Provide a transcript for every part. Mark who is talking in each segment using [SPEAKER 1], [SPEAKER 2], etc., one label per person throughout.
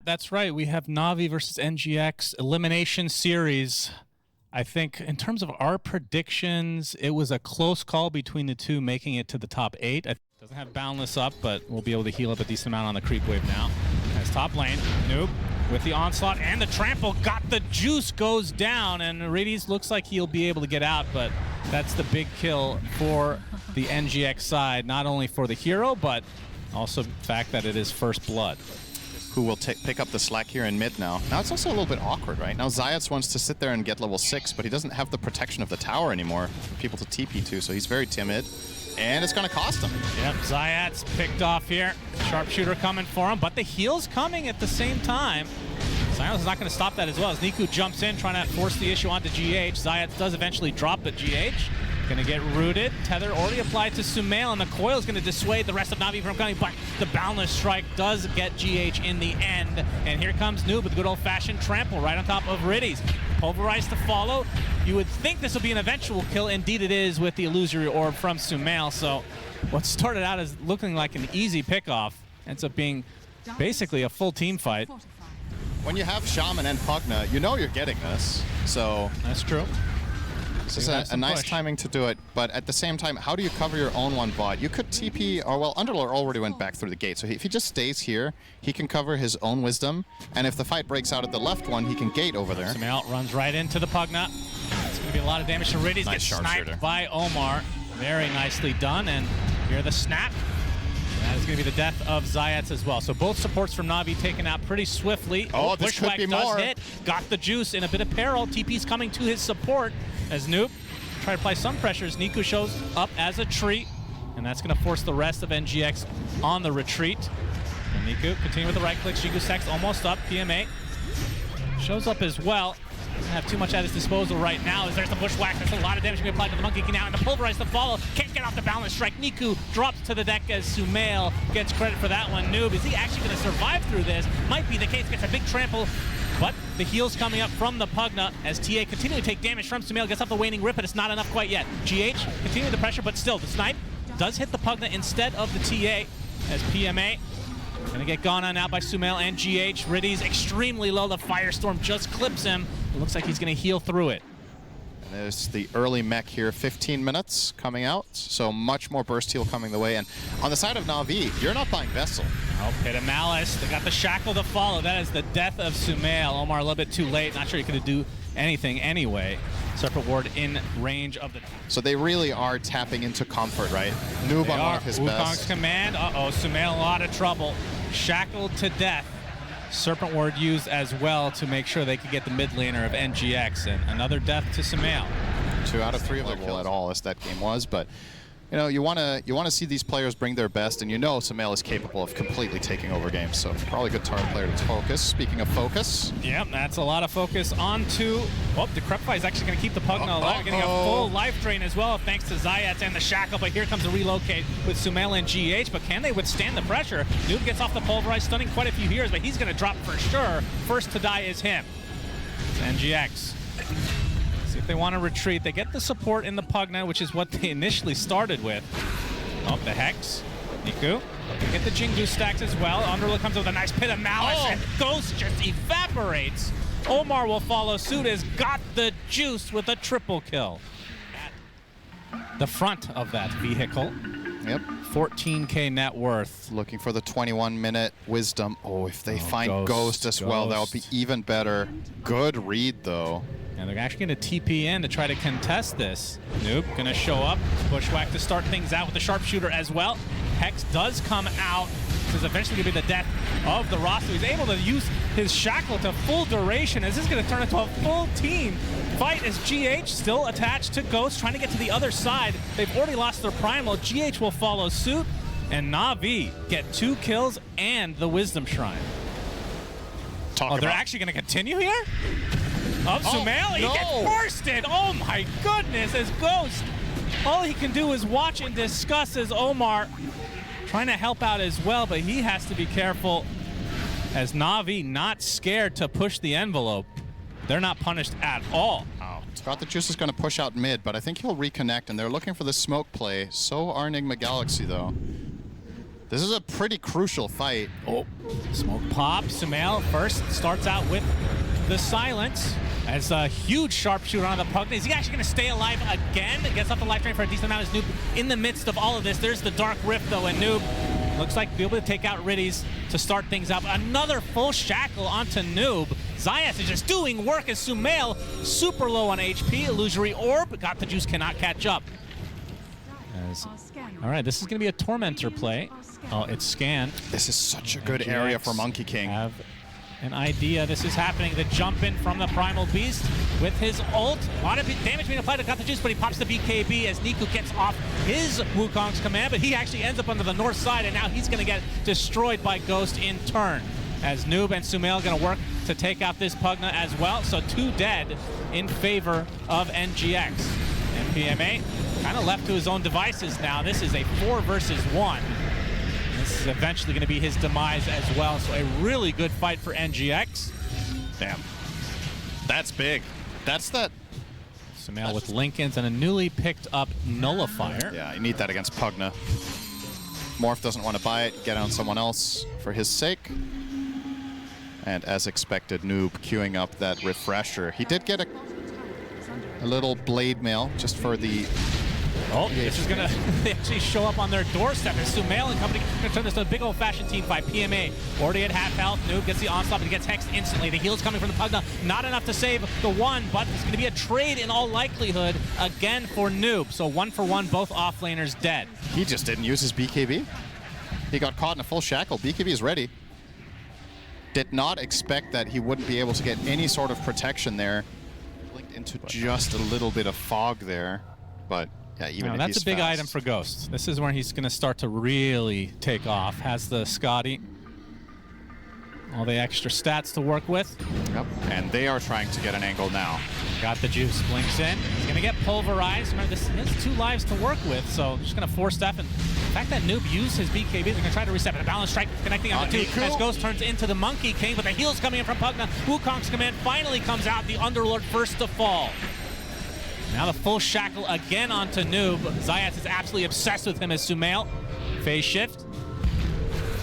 [SPEAKER 1] That's right. We have NAVI versus NGX Elimination Series. I think in terms of our predictions, it was a close call between the two making it to the top 8. It doesn't have Boundless up, but we'll be able to heal up a decent amount on the creep wave now. As top lane, Noob with the onslaught and the trample, got the juice, goes down, and Riddies looks like he'll be able to get out, but that's the big kill for the NGX side, not only for the hero, but also the fact that it is first blood.
[SPEAKER 2] Who will pick up the slack here in mid now. Now it's also a little bit awkward, right? Now Zayats wants to sit there and get level 6, but he doesn't have the protection of the tower anymore for people to TP to, so he's very timid. And it's going to cost him.
[SPEAKER 1] Yep, Zayats picked off here. Sharpshooter coming for him, but the heal's coming at the same time. Silence is not going to stop that as well as Niku jumps in, trying to force the issue onto GH. Zayats does eventually drop the GH. Going to get rooted. Tether already applied to Sumail, and the coil is going to dissuade the rest of Navi from coming, but the Boundless Strike does get GH in the end. And here comes Noob with the good old-fashioned trample right on top of Riddies. Pulverized to follow. You would think this will be an eventual kill. Indeed it is with the illusory orb from Sumail. So what started out as looking like an easy pickoff ends up being basically a full team fight.
[SPEAKER 2] When you have Shaman and Pugna, you know you're getting this. So
[SPEAKER 1] that's true.
[SPEAKER 2] This is a nice timing to do it, but at the same time, how do you cover your own one bot? You could TP, or well, Underlord already went back through the gate, so if he just stays here, he can cover his own wisdom, and if the fight breaks out at the left one, he can gate over there.
[SPEAKER 1] Sumail runs right into the Pugna. It's going to be a lot of damage to Riddies.
[SPEAKER 2] Nice
[SPEAKER 1] Gets sniped by Omar. Very nicely done, and here the snap. That is going to be the death of Zayats as well. So both supports from Navi taken out pretty swiftly.
[SPEAKER 2] Oh, this could be more.
[SPEAKER 1] Hit. Got the juice in a bit of peril. TP's coming to his support as Noob try to apply some pressures. Niku shows up as a treat, and that's going to force the rest of NGX on the retreat. And Niku continue with the right click. Shigu Sex almost up. PMA shows up as well. Doesn't have too much at his disposal right now as there's the bushwhack. There's a lot of damage being applied to the Monkey King now, and the Pulverize to follow. Can't get off the Balance Strike. Niku drops to the deck as Sumail gets credit for that one. Noob, is he actually going to survive through this? Might be the case. Gets a big trample, but the heal's coming up from the Pugna as TA continue to take damage from Sumail. Gets off the Waning Rip, but it's not enough quite yet. GH continuing the pressure, but still the snipe does hit the Pugna instead of the TA as PMA gonna get gone on out by Sumail and GH. Riddies extremely low. The Firestorm just clips him. It looks like he's gonna heal through it.
[SPEAKER 2] And there's the early mech here, 15 minutes coming out, so much more burst heal coming the way. And on the side of Navi, you're not buying Vessel.
[SPEAKER 1] Oh, Pit of Malice. They got the Shackle to follow. That is the death of Sumail. Omar a little bit too late. Not sure he could do anything anyway. Serpent Ward in range of the...
[SPEAKER 2] So they really are tapping into comfort, right? Noob on one of his
[SPEAKER 1] Wukong's
[SPEAKER 2] best.
[SPEAKER 1] command. Uh-oh, Sumail in a lot of trouble. Shackled to death. Serpent Ward used as well to make sure they could get the mid laner of NGX, and another death to Sumail.
[SPEAKER 2] 2 out of 3 of their kills at all, as that game was, but you know, you want to see these players bring their best, and you know Sumail is capable of completely taking over games, so probably a good target player to focus. Speaking of focus.
[SPEAKER 1] Yep, that's a lot of focus onto... Oh, Decrepify is actually going to keep the Pugna alive, getting a full life drain as well, thanks to Zayats and the Shackle, but here comes the relocate with Sumail and GH, but can they withstand the pressure? Noob gets off the Pulverize, stunning quite a few heroes, but he's going to drop for sure. First to die is him. It's NGX. See if they want to retreat. They get the support in the Pugna, which is what they initially started with. Oh, the Hex. Niku. They get the Jingu stacks as well. Underlord comes with a nice Pit of Malice, and Ghost just evaporates. Omar will follow suit as got the juice with a triple kill. At the front of that vehicle.
[SPEAKER 2] Yep.
[SPEAKER 1] 14K net worth.
[SPEAKER 2] Looking for the 21-minute wisdom. Oh, if they find Ghost as well, that'll be even better. Good read, though.
[SPEAKER 1] And they're actually going to TP in to try to contest this. Noob going to show up. Bushwhack to start things out with the Sharpshooter as well. Hex does come out. This is eventually going to be the death of the roster. He's able to use his Shackle to full duration. As this is going to turn into a full team fight as GH still attached to Ghost, trying to get to the other side. They've already lost their Primal. GH will follow suit, and Navi get 2 kills and the Wisdom Shrine. They're actually going to continue here? Sumail, he gets forested. Oh my goodness, as Ghost, all he can do is watch and discuss as Omar trying to help out as well, but he has to be careful as Navi not scared to push the envelope. They're not punished at all.
[SPEAKER 2] Thought the Juice is going to push out mid, but I think he'll reconnect, and they're looking for the smoke play. So are NIGMA Galaxy, though. This is a pretty crucial fight.
[SPEAKER 1] Oh, smoke pop. Sumail first starts out with the silence as a huge sharpshooter on the Pugna. Is he actually going to stay alive again? Gets off the life drain for a decent amount as Noob in the midst of all of this. There's the Dark Rift, though, and Noob looks like be able to take out Riddies to start things up. Another full shackle onto Noob. Zayas is just doing work as Sumail super low on HP. Illusory Orb. Got the juice, cannot catch up. All right, this is going to be a Tormentor play. Oh, it's scanned.
[SPEAKER 2] This is such a good area for Monkey King.
[SPEAKER 1] Have an idea this is happening. The jump in from the Primal Beast with his ult. A lot of damage being applied to Got the Juice, but he pops the BKB as Niku gets off his Wukong's command, but he actually ends up under the north side, and now he's going to get destroyed by Ghost in turn. As Noob and Sumail going to work to take out this Pugna as well. So 2 dead in favor of NGX. MPMA kind of left to his own devices now. This is a 4 versus 1. This is eventually going to be his demise as well. So a really good fight for NGX.
[SPEAKER 2] Damn. That's big. That's that.
[SPEAKER 1] Sumail with Lincolns and a newly picked up Nullifier.
[SPEAKER 2] Yeah, you need that against Pugna. Morph doesn't want to buy it. Get on someone else for his sake. And as expected, Noob queuing up that refresher. He did get a little blade mail just for the...
[SPEAKER 1] Oh, this is gonna they actually show up on their doorstep. As Sumail and company gonna turn this to a big old-fashioned team fight. PMA already at half health. Noob gets the onslaught, but he gets hexed instantly. The heal's coming from the Pugna. Not enough to save the one, but it's gonna be a trade in all likelihood again for Noob. So 1 for 1, both offlaners dead.
[SPEAKER 2] He just didn't use his BKB. He got caught in a full shackle. BKB is ready. Did not expect that he wouldn't be able to get any sort of protection there. Blinked into just a little bit of fog there, but yeah, even if
[SPEAKER 1] that's
[SPEAKER 2] he's
[SPEAKER 1] a big
[SPEAKER 2] fast.
[SPEAKER 1] item for Ghost. This is where he's going to start to really take off. Has the Scotty, all the extra stats to work with.
[SPEAKER 2] Yep, and they are trying to get an angle now.
[SPEAKER 1] Got the juice, blinks in. He's going to get pulverized. Remember, this has 2 lives to work with, so just going to force stuff. And the fact that Noob used his BKB, they're going to try to reset, but a balance strike connecting on the 2 as Ghost turns into the Monkey King, but the heals coming in from Pugna. Wukong's command finally comes out, the Underlord first to fall. Now the full shackle again onto Noob. Zayas is absolutely obsessed with him as Sumail. Phase shift.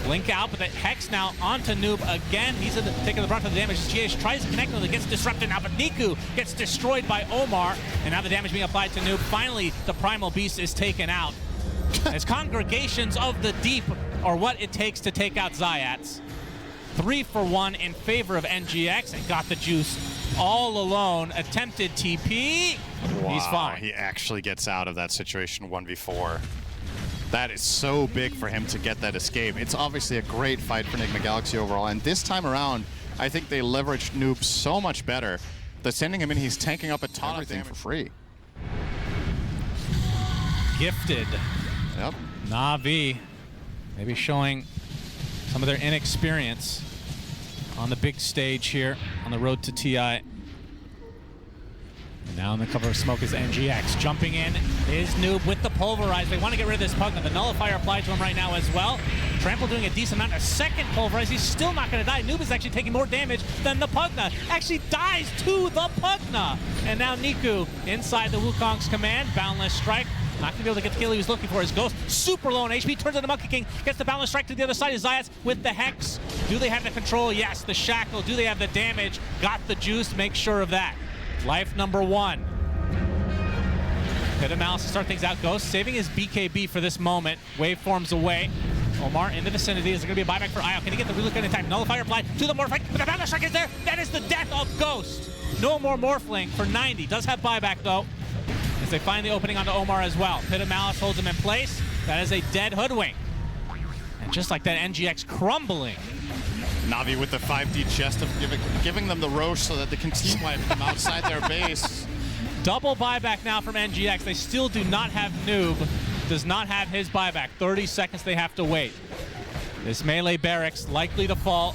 [SPEAKER 1] Blink out, but the Hex now onto Noob again. He's taking the brunt of the damage. GH tries to connect him, it gets disrupted now, but Niku gets destroyed by Omar. And now the damage being applied to Noob. Finally, the Primal Beast is taken out. As Congregations of the Deep are what it takes to take out Zayats. 3 for 1 in favor of NGX, and Got the Juice all alone. Attempted TP.
[SPEAKER 2] Wow,
[SPEAKER 1] he's fine.
[SPEAKER 2] He actually gets out of that situation 1v4. That is so big for him to get that escape. It's obviously a great fight for NIGMA Galaxy overall, and this time around, I think they leveraged Noob so much better that sending him in, he's tanking up a ton of damage for free.
[SPEAKER 1] Gifted.
[SPEAKER 2] Yep.
[SPEAKER 1] NAVI maybe showing some of their inexperience on the big stage here on the road to TI. And now in the cover of smoke is NGX. Jumping in is Noob with the Pulverize. They want to get rid of this Pugna. The Nullifier applied to him right now as well. Trample doing a decent amount. A second Pulverize. He's still not going to die. Noob is actually taking more damage than the Pugna. Actually dies to the Pugna. And now Niku inside the Wukong's command. Boundless Strike. Not going to be able to get the kill he was looking for. His Ghost super low on HP. Turns into Monkey King. Gets the Boundless Strike to the other side. Is Zayas with the Hex. Do they have the control? Yes. The Shackle. Do they have the damage? Got the juice. Make sure of that. Life number 1. Pit analysis to start things out. Ghost saving his BKB for this moment. Waveforms away. Omar in the vicinity. Is there going to be a buyback for Io? Can he get the really good attack? Nullifier applied to the Morphling. But the Boundless Strike is there. That is the death of Ghost. No more Morphling for 90. Does have buyback though, as they find the opening onto Omar as well. Pit of Malice holds him in place. That is a dead Hoodwink. And just like that, NGX crumbling.
[SPEAKER 2] Navi with the 5D chest of giving them the Roche so that they can team wipe them outside their base.
[SPEAKER 1] Double buyback now from NGX. They still do not have Noob. Does not have his buyback. 30 seconds they have to wait. This melee barracks likely to fall.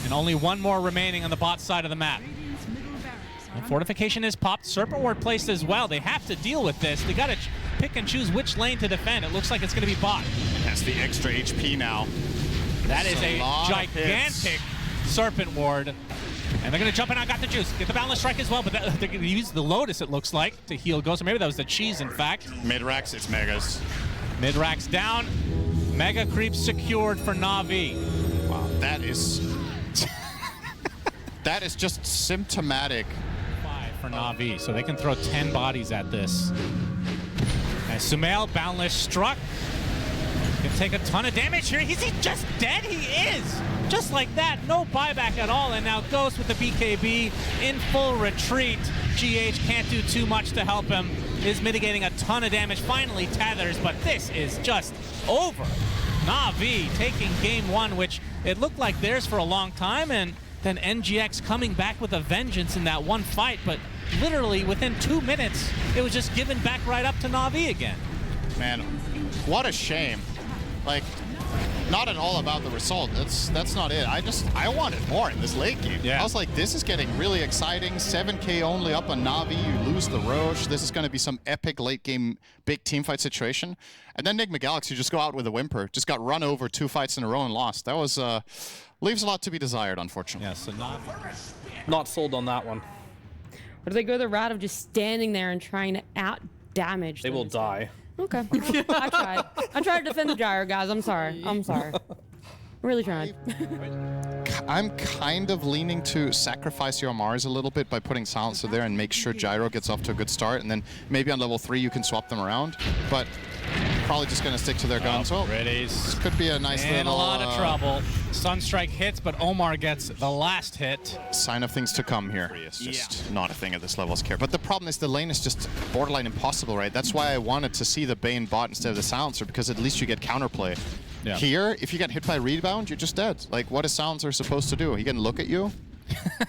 [SPEAKER 1] And only 1 more remaining on the bot side of the map. And fortification is popped. Serpent Ward placed as well. They have to deal with this. They got to pick and choose which lane to defend. It looks like it's going to be bot.
[SPEAKER 2] That's the extra HP now.
[SPEAKER 1] That is a gigantic Serpent Ward. And they're going to jump in on Got the Juice. Get the Boundless Strike as well, but they're going to use the Lotus, it looks like, to heal Ghost. Or maybe that was the cheese, in fact.
[SPEAKER 2] Mid-racks, it's Megas.
[SPEAKER 1] Mid-racks down. Mega creep secured for NAVI.
[SPEAKER 2] Wow, that is... that is just symptomatic.
[SPEAKER 1] 5 for NAVI, so they can throw 10 bodies at this. And Sumail, Boundless struck. Can take a ton of damage here. Is he just dead? He is! Just like that, no buyback at all, and now Ghost with the BKB in full retreat. GH can't do too much to help him. Is mitigating a ton of damage. Finally tethers, but this is just over. NAVI taking game 1, which it looked like theirs for a long time, and then NGX coming back with a vengeance in that one fight, but literally within 2 minutes, it was just given back right up to NAVI again.
[SPEAKER 2] Man, what a shame. Like, not at all about the result. That's not it. I wanted more in this late game.
[SPEAKER 1] Yeah.
[SPEAKER 2] I was like, this is getting really exciting. 7K only up on NAVI. You lose the Roche. This is going to be some epic late game big team fight situation. And then NIGMA Galaxy just go out with a whimper. Just got run over 2 fights in a row and lost. That was leaves a lot to be desired, unfortunately.
[SPEAKER 1] Yeah, so
[SPEAKER 3] not sold on that one.
[SPEAKER 4] Or do they go the route of just standing there and trying to out-damage
[SPEAKER 3] They will die.
[SPEAKER 4] Okay. I tried. I tried to defend the gyro, guys. I'm sorry. I'm sorry. Really trying.
[SPEAKER 2] I'm kind of leaning to sacrifice your Mars a little bit by putting Silencer there and make sure Gyro gets off to a good start, and then maybe on level 3 you can swap them around, but probably just going to stick to their guns. Well, this could be a nice
[SPEAKER 1] in
[SPEAKER 2] little...
[SPEAKER 1] a lot of trouble. Sunstrike hits, but Omar gets the last hit.
[SPEAKER 2] Sign of things to come here. It's just not a thing at this level of care. But the problem is the lane is just borderline impossible, right? That's why I wanted to see the Bane bot instead of the Silencer, because at least you get counterplay. Yeah. Here, if you get hit by rebound, you're just dead. Like, what is Silencer supposed to do? He can look at you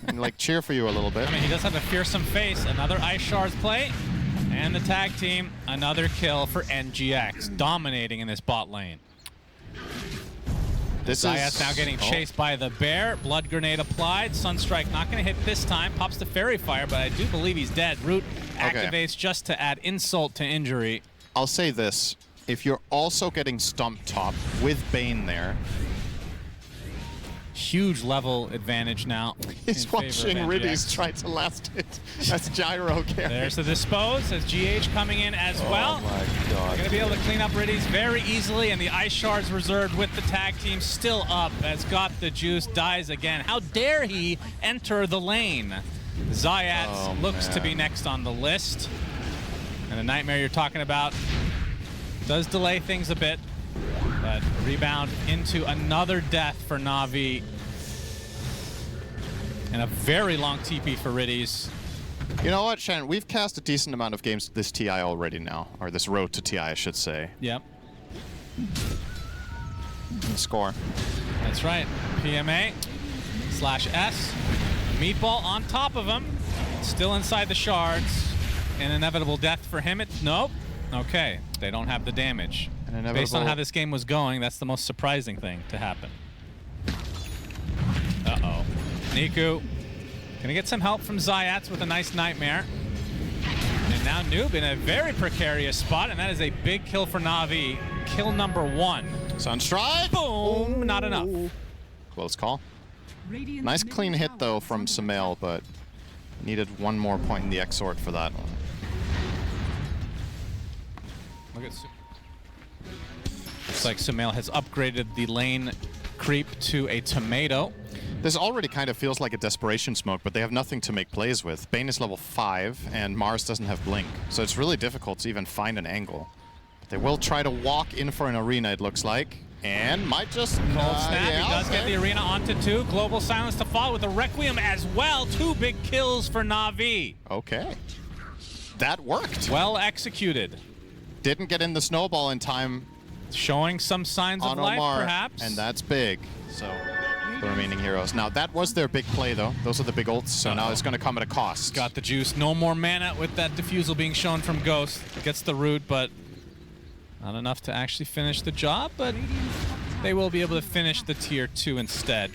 [SPEAKER 2] and, like, cheer for you a little bit.
[SPEAKER 1] I mean, he does have a fearsome face. Another Ice Shards play. And the tag team, another kill for NGX, dominating in this bot lane. Zayat's now getting chased by the bear. Blood grenade applied. Sunstrike not going to hit this time. Pops the fairy fire, but I do believe he's dead. Root activates just to add insult to injury.
[SPEAKER 2] I'll say this. If you're also getting stumped top with Bane there,
[SPEAKER 1] huge level advantage now.
[SPEAKER 2] He's watching Riddies try to last hit. That's Gyro carry.
[SPEAKER 1] There's the dispose as GH coming in as well.
[SPEAKER 2] Oh my god.
[SPEAKER 1] Going to be able to clean up Riddies very easily, and the Ice Shards reserved with the tag team still up as Got the Juice dies again. How dare he enter the lane? Zayat looks to be next on the list. And the Nightmare you're talking about does delay things a bit, but rebound into another death for NAVI. And a very long TP for Riddies.
[SPEAKER 2] You know what, Shannon? We've cast a decent amount of games this TI already now, or this road to TI, I should say.
[SPEAKER 1] Yep.
[SPEAKER 2] Score.
[SPEAKER 1] That's right. PMA/S. Meatball on top of him. Still inside the shards. An inevitable death for him. Nope. Okay. They don't have the damage. Based on how this game was going, that's the most surprising thing to happen. Uh-oh. Niku gonna get some help from Zayats with a nice Nightmare. And now Noob in a very precarious spot, and that is a big kill for NAVI. Kill number 1.
[SPEAKER 2] Sunstrike!
[SPEAKER 1] Boom! Not enough.
[SPEAKER 2] Close call. Nice clean hit, though, from Sumail, but needed one more point in the Exort for that one.
[SPEAKER 1] Look at looks like Sumail has upgraded the lane creep to a tomato.
[SPEAKER 2] This already kind of feels like a desperation smoke, but they have nothing to make plays with. Bane is level 5, and Mars doesn't have Blink, so it's really difficult to even find an angle. But they will try to walk in for an arena, it looks like, and might just...
[SPEAKER 1] Cold snap, he does get the arena onto 2. Global silence to follow with the Requiem as well. 2 big kills for NAVI.
[SPEAKER 2] Okay. That worked.
[SPEAKER 1] Well executed.
[SPEAKER 2] Didn't get in the snowball in time.
[SPEAKER 1] Showing some signs of life,
[SPEAKER 2] Omar,
[SPEAKER 1] perhaps.
[SPEAKER 2] And that's big. So, the remaining heroes. Now, that was their big play, though. Those are the big ults, so now it's going to come at a cost.
[SPEAKER 1] Got the juice. No more mana with that defusal being shown from Ghost. Gets the root, but not enough to actually finish the job, but they will be able to finish the tier 2 instead.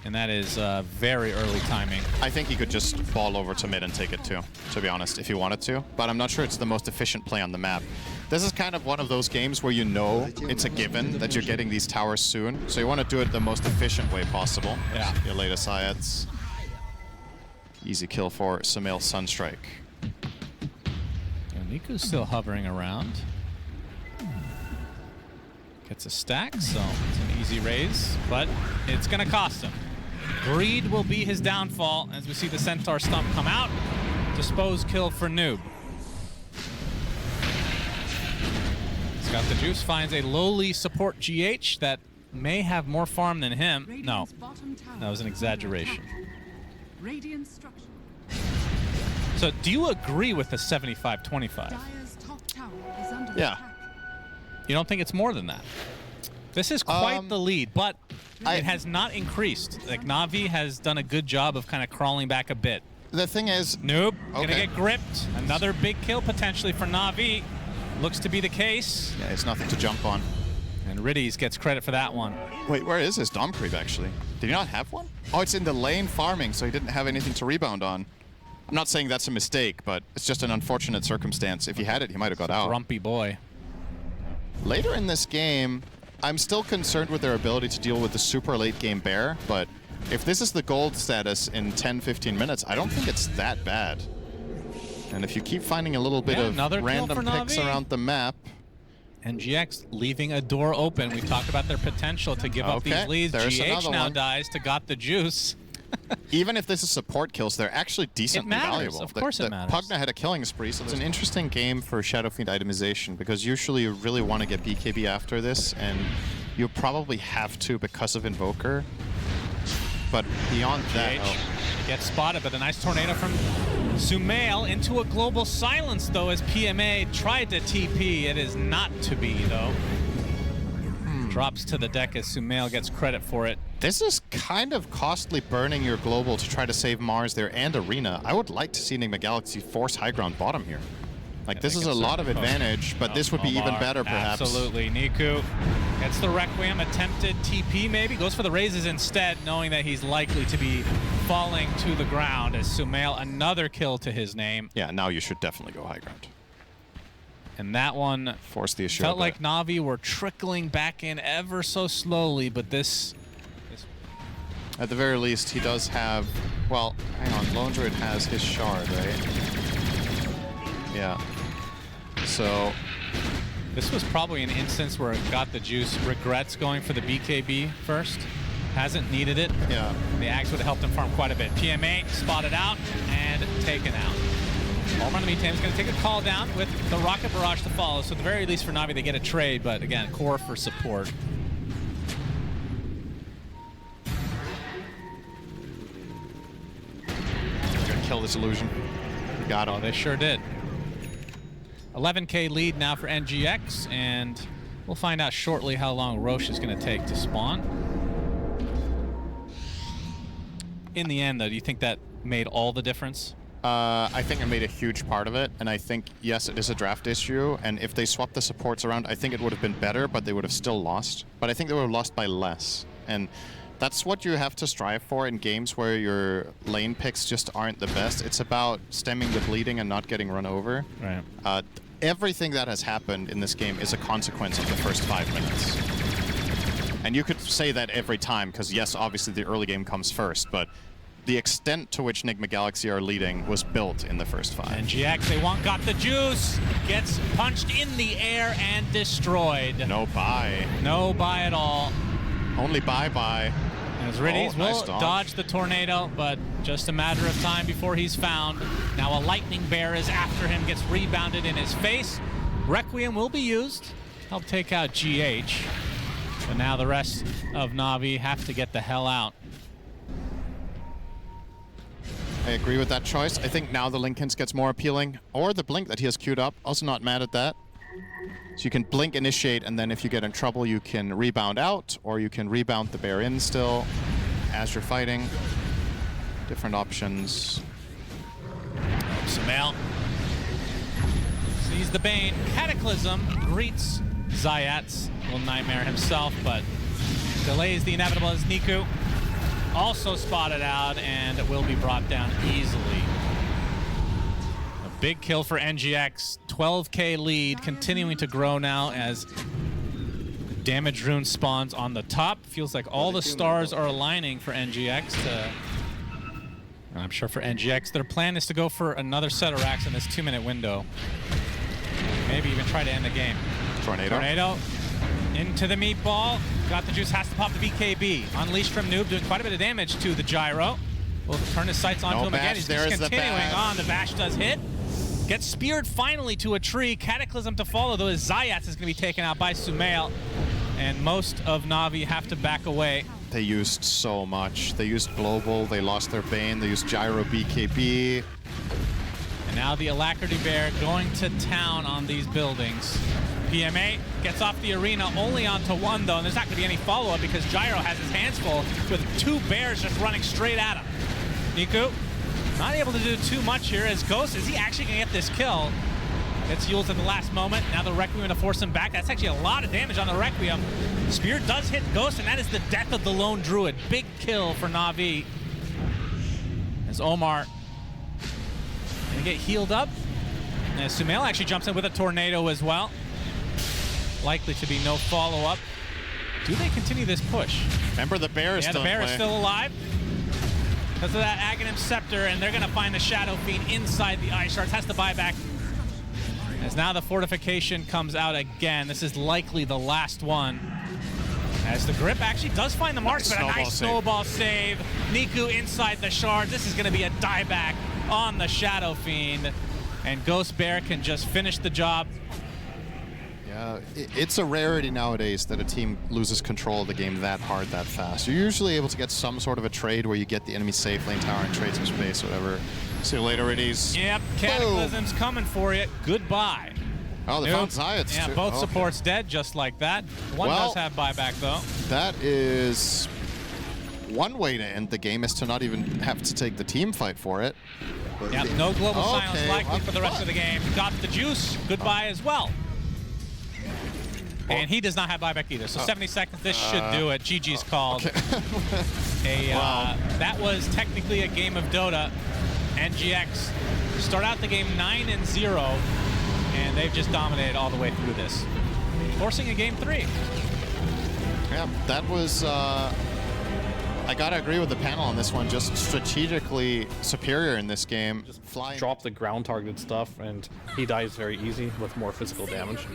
[SPEAKER 1] And that is very early timing.
[SPEAKER 2] I think he could just fall over to mid and take it too, to be honest, if he wanted to. But I'm not sure it's the most efficient play on the map. This is kind of one of those games where you know it's a given that you're getting these towers soon. So you want to do it the most efficient way possible.
[SPEAKER 1] Yeah.
[SPEAKER 2] Your latest Ayats. Easy kill for Sumail Sunstrike.
[SPEAKER 1] And Niku's still hovering around. Gets a stack, so it's an easy raise, but it's going to cost him. Greed will be his downfall as we see the Centaur stump come out. Dispose kill for Noob. He's got the juice, finds a lowly support GH that may have more farm than him. No, that was an exaggeration. So do you agree with the 75-25?
[SPEAKER 2] Yeah.
[SPEAKER 1] You don't think it's more than that? This is quite the lead, but it has not increased. Like, NAVI has done a good job of kind of crawling back a bit.
[SPEAKER 2] The thing is...
[SPEAKER 1] Noob, gonna get gripped. Another big kill potentially for NAVI. Looks to be the case.
[SPEAKER 2] Yeah, it's nothing to jump on.
[SPEAKER 1] And Riddies gets credit for that one.
[SPEAKER 2] Wait, where is his Dom creep, actually? Did he not have one? Oh, it's in the lane farming, so he didn't have anything to rebound on. I'm not saying that's a mistake, but it's just an unfortunate circumstance. If he had it, he might have got out.
[SPEAKER 1] Grumpy boy.
[SPEAKER 2] Later in this game, I'm still concerned with their ability to deal with the super late game bear, but if this is the gold status in 10-15 minutes, I don't think it's that bad. And if you keep finding a little bit of random picks around the map...
[SPEAKER 1] NGX leaving a door open. We talked about their potential to give up these leads. GH now dies to got the juice.
[SPEAKER 2] Even if this is support kills, they're actually decently valuable.
[SPEAKER 1] Of course it matters.
[SPEAKER 2] Pugna had a killing spree, so it's an interesting game for Shadow Fiend itemization, because usually you really want to get BKB after this, and you probably have to because of Invoker. But beyond that...
[SPEAKER 1] Gets spotted, but a nice tornado from Sumail into a global silence, though, as PMA tried to TP. It is not to be, though. Drops to the deck as Sumail gets credit for it.
[SPEAKER 2] This is kind of costly, burning your global to try to save Mars there and Arena. I would like to see Enigma Galaxy force high ground bottom here. Like, this is a lot of advantage, but this would be even better, perhaps.
[SPEAKER 1] Absolutely. Niku gets the Requiem, attempted TP maybe, goes for the raises instead, knowing that he's likely to be falling to the ground as Sumail, another kill to his name.
[SPEAKER 2] Yeah, now you should definitely go high ground.
[SPEAKER 1] And that one
[SPEAKER 2] force the issue.
[SPEAKER 1] Felt like Navi were trickling back in ever so slowly, but this...
[SPEAKER 2] At the very least, he does have... Well, hang on. Lone Druid has his shard, right? Yeah. So...
[SPEAKER 1] This was probably an instance where it got the juice. Regrets going for the BKB first. Hasn't needed it.
[SPEAKER 2] Yeah.
[SPEAKER 1] The Axe would have helped him farm quite a bit. PMA spotted out and taken out. Allman in the meantime is going to take a call down with the Rocket Barrage to follow. So at the very least for Navi, they get a trade, but again, core for support.
[SPEAKER 2] They're going to kill this illusion. Got him.
[SPEAKER 1] They sure did. 11K lead now for NGX, and we'll find out shortly how long Roche is going to take to spawn. In the end, though, do you think that made all the difference?
[SPEAKER 2] I think it made a huge part of it, and I think, yes, it is a draft issue, and if they swapped the supports around, I think it would have been better, but they would have still lost. But I think they would have lost by less, and that's what you have to strive for in games where your lane picks just aren't the best. It's about stemming the bleeding and not getting run over.
[SPEAKER 1] Right.
[SPEAKER 2] Everything that has happened in this game is a consequence of the first 5 minutes. And you could say that every time, because yes, obviously the early game comes first, but the extent to which Enigma Galaxy are leading was built in the first 5.
[SPEAKER 1] NGX, they got the juice, gets punched in the air and destroyed.
[SPEAKER 2] No buy.
[SPEAKER 1] No buy at all.
[SPEAKER 2] Only buy.
[SPEAKER 1] As Riddies will dodge the tornado, but just a matter of time before he's found. Now a lightning bear is after him, gets rebounded in his face. Requiem will be used to help take out GH. But now the rest of Navi have to get the hell out.
[SPEAKER 2] I agree with that choice. I think now the Linkens gets more appealing. Or the blink that he has queued up. Also not mad at that. So you can blink, initiate, and then if you get in trouble, you can rebound out, or you can rebound the bear in still as you're fighting. Different options.
[SPEAKER 1] Sumail sees the Bane. Cataclysm greets Zayat's little nightmare himself, but delays the inevitable as Niku also spotted out and will be brought down easily. A big kill for NGX. 12K lead, continuing to grow now as Damage Rune spawns on the top. Feels like all the stars are aligning for NGX to... I'm sure for NGX, their plan is to go for another set of racks in this 2-minute window. Maybe even try to end the game.
[SPEAKER 2] Tornado.
[SPEAKER 1] Into the meatball. Got the juice, has to pop the BKB. Unleashed from Noob, doing quite a bit of damage to the gyro. Will turn his sights onto him again. He's just continuing on. The bash does hit. Gets speared finally to a tree. Cataclysm to follow, though, as Zayat is going to be taken out by Sumail. And most of Navi have to back away.
[SPEAKER 2] They used so much. They used Global, they lost their Bane, they used Gyro BKB.
[SPEAKER 1] And now the Alacrity Bear going to town on these buildings. PMA gets off the arena, only onto one, though, and there's not going to be any follow-up because Gyro has his hands full with 2 bears just running straight at him. Niku not able to do too much here as Ghost, is he actually going to get this kill? It's Yules at the last moment. Now the Requiem to force him back. That's actually a lot of damage on the Requiem. Spear does hit Ghost, and that is the death of the lone Druid. Big kill for Navi. As Omar going to get healed up. And Sumail actually jumps in with a tornado as well. Likely to be no follow-up. Do they continue this push?
[SPEAKER 2] Remember, the bear is still
[SPEAKER 1] the bear is still alive. Because of that Aghanim Scepter, and they're going to find the Shadow Fiend inside the Ice Shards. Has to buy back. As now the fortification comes out again. This is likely the last one. As the grip actually does find the marks, but a nice snowball save. Niku inside the shards. This is going to be a dieback on the Shadow Fiend. And Ghost Bear can just finish the job.
[SPEAKER 2] Yeah, it's a rarity nowadays that a team loses control of the game that hard, that fast. You're usually able to get some sort of a trade where you get the enemy safe lane tower and trade some space or whatever. See you later, Riddies.
[SPEAKER 1] Yep, Cataclysm's coming for you. Goodbye.
[SPEAKER 2] Oh, they found Zayat.
[SPEAKER 1] Yeah, both supports dead just like that. One does have buyback, though.
[SPEAKER 2] That is one way to end the game, is to not even have to take the team fight for it.
[SPEAKER 1] Yep, no global silence likely for the rest of the game. Got the juice. Goodbye as well. And he does not have buyback either. So 70 seconds, this should do it. GG's called. Okay. That was technically a game of Dota. NGX start out the game 9-0, and they've just dominated all the way through this, forcing a game 3.
[SPEAKER 2] Yeah, that was, I gotta agree with the panel on this one, just strategically superior in this game.
[SPEAKER 3] Just drop the ground targeted stuff, and he dies very easy with more physical damage.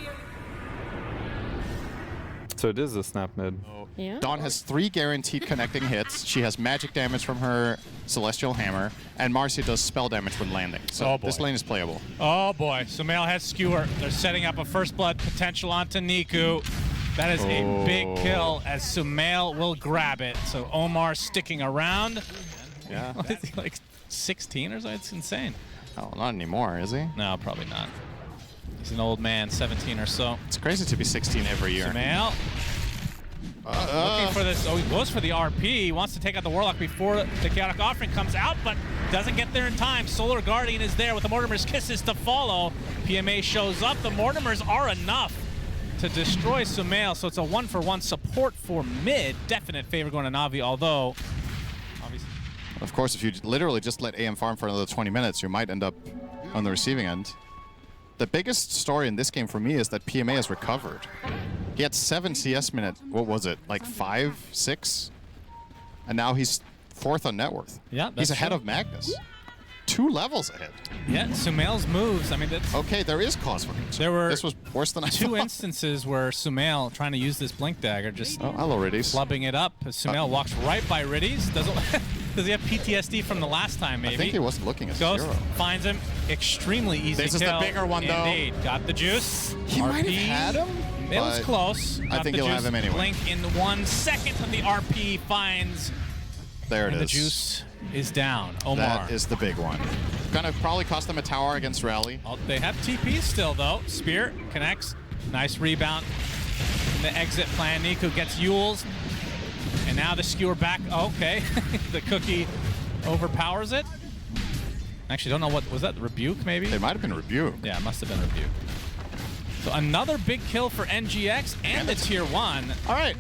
[SPEAKER 5] So it is a snap mid.
[SPEAKER 4] Yeah.
[SPEAKER 2] Dawn has 3 guaranteed connecting hits. She has magic damage from her Celestial Hammer, and Marcia does spell damage when landing. So this lane is playable.
[SPEAKER 1] Oh boy, Sumail has Skewer. They're setting up a first blood potential onto Niku. That is a big kill as Sumail will grab it. So Omar sticking around.
[SPEAKER 2] Yeah.
[SPEAKER 1] What is he, like 16 or something? It's insane.
[SPEAKER 2] Oh, not anymore, is he?
[SPEAKER 1] No, probably not. He's an old man, 17 or so.
[SPEAKER 2] It's crazy to be 16 every year.
[SPEAKER 1] Sumail. Looking for this. Oh, he goes for the RP. He wants to take out the Warlock before the Chaotic Offering comes out, but doesn't get there in time. Solar Guardian is there with the Mortimer's Kisses to follow. PMA shows up. The Mortimers are enough to destroy Sumail, so it's a 1-for-1 support for mid. Definite favor going to Navi, although obviously.
[SPEAKER 2] Of course, if you literally just let AM farm for another 20 minutes, you might end up on the receiving end. The biggest story in this game for me is that PMA has recovered. He had 7 CS minutes. What was it? Like 5, 6? And now he's 4th on net worth.
[SPEAKER 1] Yeah,
[SPEAKER 2] he's ahead of Magnus. 2 levels ahead.
[SPEAKER 1] Yeah, Sumail's moves. I mean, that's
[SPEAKER 2] okay. There is cause for concern.
[SPEAKER 1] There were
[SPEAKER 2] this was worse than I
[SPEAKER 1] thought. 2
[SPEAKER 2] thought.
[SPEAKER 1] instances where Sumail trying to use this blink dagger just
[SPEAKER 2] hello, Riddies.
[SPEAKER 1] Flubbing it up. Sumail walks right by Riddies. Does he have PTSD from the last time? Maybe.
[SPEAKER 2] I think he wasn't looking at
[SPEAKER 1] Ghost
[SPEAKER 2] Zero.
[SPEAKER 1] Finds him. Extremely easy
[SPEAKER 2] This is
[SPEAKER 1] kill.
[SPEAKER 2] the bigger one, though.
[SPEAKER 1] Indeed. Got the juice.
[SPEAKER 2] He might have had him.
[SPEAKER 1] It was close.
[SPEAKER 2] I think he'll have him anyway.
[SPEAKER 1] Blink in 1 second, and the RP finds.
[SPEAKER 2] There it is.
[SPEAKER 1] The juice is down. Omar.
[SPEAKER 2] That is the big one. Gonna probably cost them a tower against Rally.
[SPEAKER 1] Oh, they have TP still, though. Spear connects. Nice rebound. In the exit plan, Niku gets Yules. And now the skewer back. Okay. The cookie overpowers it. Actually, don't know what. Was that Rebuke, maybe?
[SPEAKER 2] It might have been Rebuke.
[SPEAKER 1] Yeah, it must have been Rebuke. So another big kill for NGX and the tier 1.
[SPEAKER 2] All right.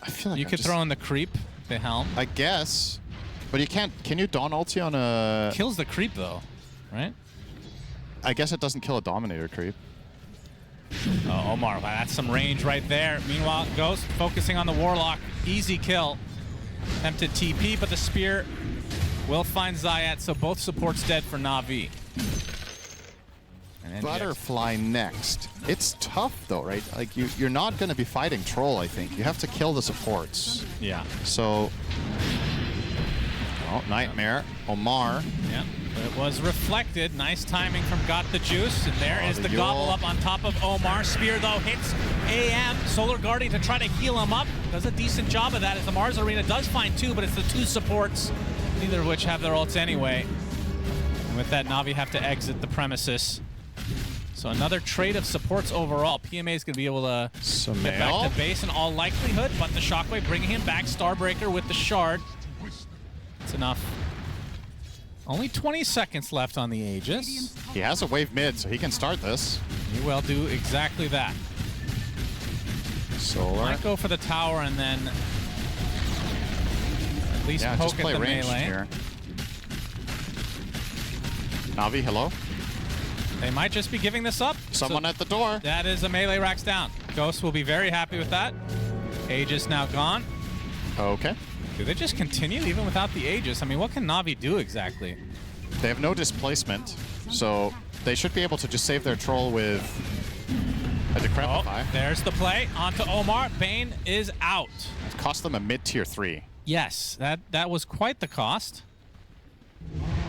[SPEAKER 2] I feel like
[SPEAKER 1] you could throw in the creep, the helm.
[SPEAKER 2] I guess. But you can't. Can you Dawn ulti on a.
[SPEAKER 1] Kills the creep, though, right?
[SPEAKER 2] I guess it doesn't kill a Dominator creep.
[SPEAKER 1] Oh, Omar, wow, that's some range right there. Meanwhile, Ghost focusing on the Warlock. Easy kill. Attempted TP, but the spear will find Zayat, so both supports dead for Navi. And
[SPEAKER 2] Butterfly next. It's tough though, right? Like you're not going to be fighting Troll, I think. You have to kill the supports.
[SPEAKER 1] Yeah.
[SPEAKER 2] So, oh, Nightmare, Omar.
[SPEAKER 1] Yeah. It was reflected. Nice timing from Got the Juice. And there is the gobble up on top of Omar. Spear, though, hits AM. Solar Guardian to try to heal him up. Does a decent job of that as the Mars Arena does find two, but it's the two supports, neither of which have their ults anyway. And with that, Navi have to exit the premises. So another trade of supports overall. PMA is going to be able to get back to base in all likelihood, but the Shockwave bringing him back. Starbreaker with the Shard. It's enough. Only 20 seconds left on the Aegis.
[SPEAKER 2] He has a wave mid, so he can start this.
[SPEAKER 1] He will do exactly that.
[SPEAKER 2] Solar.
[SPEAKER 1] Might go for the tower and then at least poke
[SPEAKER 2] just play
[SPEAKER 1] at the
[SPEAKER 2] ranged
[SPEAKER 1] melee.
[SPEAKER 2] here. Navi, hello?
[SPEAKER 1] They might just be giving this up.
[SPEAKER 2] Someone at the door.
[SPEAKER 1] That is a melee racks down. Ghost will be very happy with that. Aegis now gone.
[SPEAKER 2] Okay.
[SPEAKER 1] Do they just continue even without the Aegis? I mean, what can Navi do exactly?
[SPEAKER 2] They have no displacement, so they should be able to just save their troll with a Decrepify.
[SPEAKER 1] Oh, there's the play onto Omar. Bane is out.
[SPEAKER 2] It cost them a mid-tier 3.
[SPEAKER 1] Yes, that was quite the cost.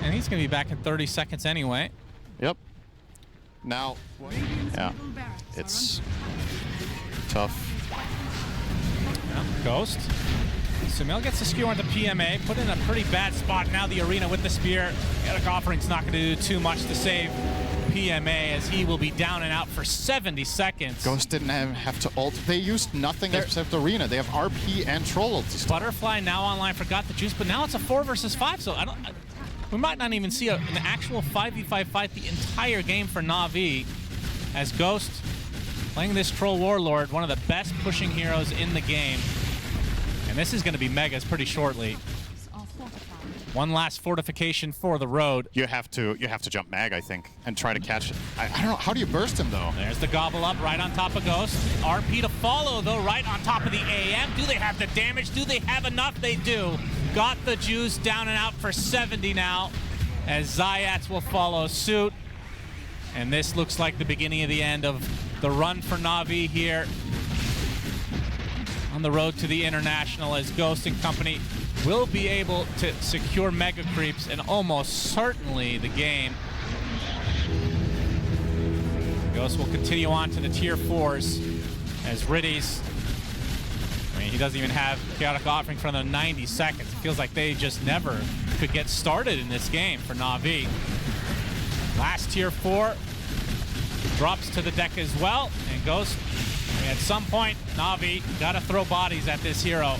[SPEAKER 1] And he's going to be back in 30 seconds anyway.
[SPEAKER 2] Yep. Now, yeah, it's tough.
[SPEAKER 1] Yeah, Ghost. Sumail gets the skew onto PMA, put in a pretty bad spot. Now the arena with the spear. Chaotic Offering's not going to do too much to save PMA as he will be down and out for 70 seconds.
[SPEAKER 2] Ghost didn't have to ult. They used nothing except arena. They have RP and troll ults.
[SPEAKER 1] Butterfly now online for Got the Juice, but now it's a 4 versus 5, so we might not even see an actual 5v5 fight the entire game for Na'Vi as Ghost playing this Troll Warlord, one of the best pushing heroes in the game. And this is going to be Megas pretty shortly. One last fortification for the road.
[SPEAKER 2] You have to jump mag, I think, and try to catch it. I don't know. How do you burst him, though?
[SPEAKER 1] There's the gobble up right on top of Ghost. RP to follow, though, right on top of the AM. Do they have the damage? Do they have enough? They do. Got the Juice down and out for 70 now, as Zayats will follow suit. And this looks like the beginning of the end of the run for Na'Vi here on the road to the International, as Ghost and company will be able to secure Mega Creeps and almost certainly the game. Ghost will continue on to the tier 4s as Riddies, I mean, he doesn't even have Chaotic Offering for another 90 seconds. It feels like they just never could get started in this game for Na'Vi. Last tier 4 drops to the deck as well, and Ghost, at some point, Na'Vi gotta throw bodies at this hero.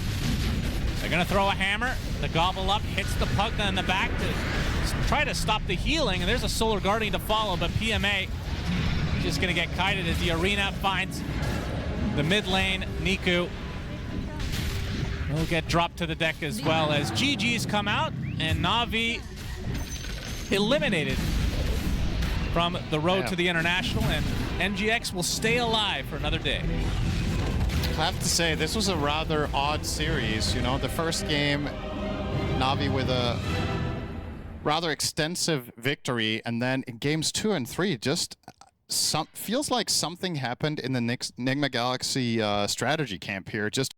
[SPEAKER 1] They're gonna throw a hammer. The gobble up hits the Pugna in the back to try to stop the healing, and there's a Solar Guardian to follow, but PMA just gonna get kited as the arena finds the mid lane. Niku will get dropped to the deck as well as GG's come out, and Na'Vi eliminated from the road to the International, and NGX will stay alive for another day.
[SPEAKER 2] I have to say, this was a rather odd series. You know, the first game, Na'Vi with a rather extensive victory, and then in games 2 and 3, just feels like something happened in the NIGMA Galaxy strategy camp here. Just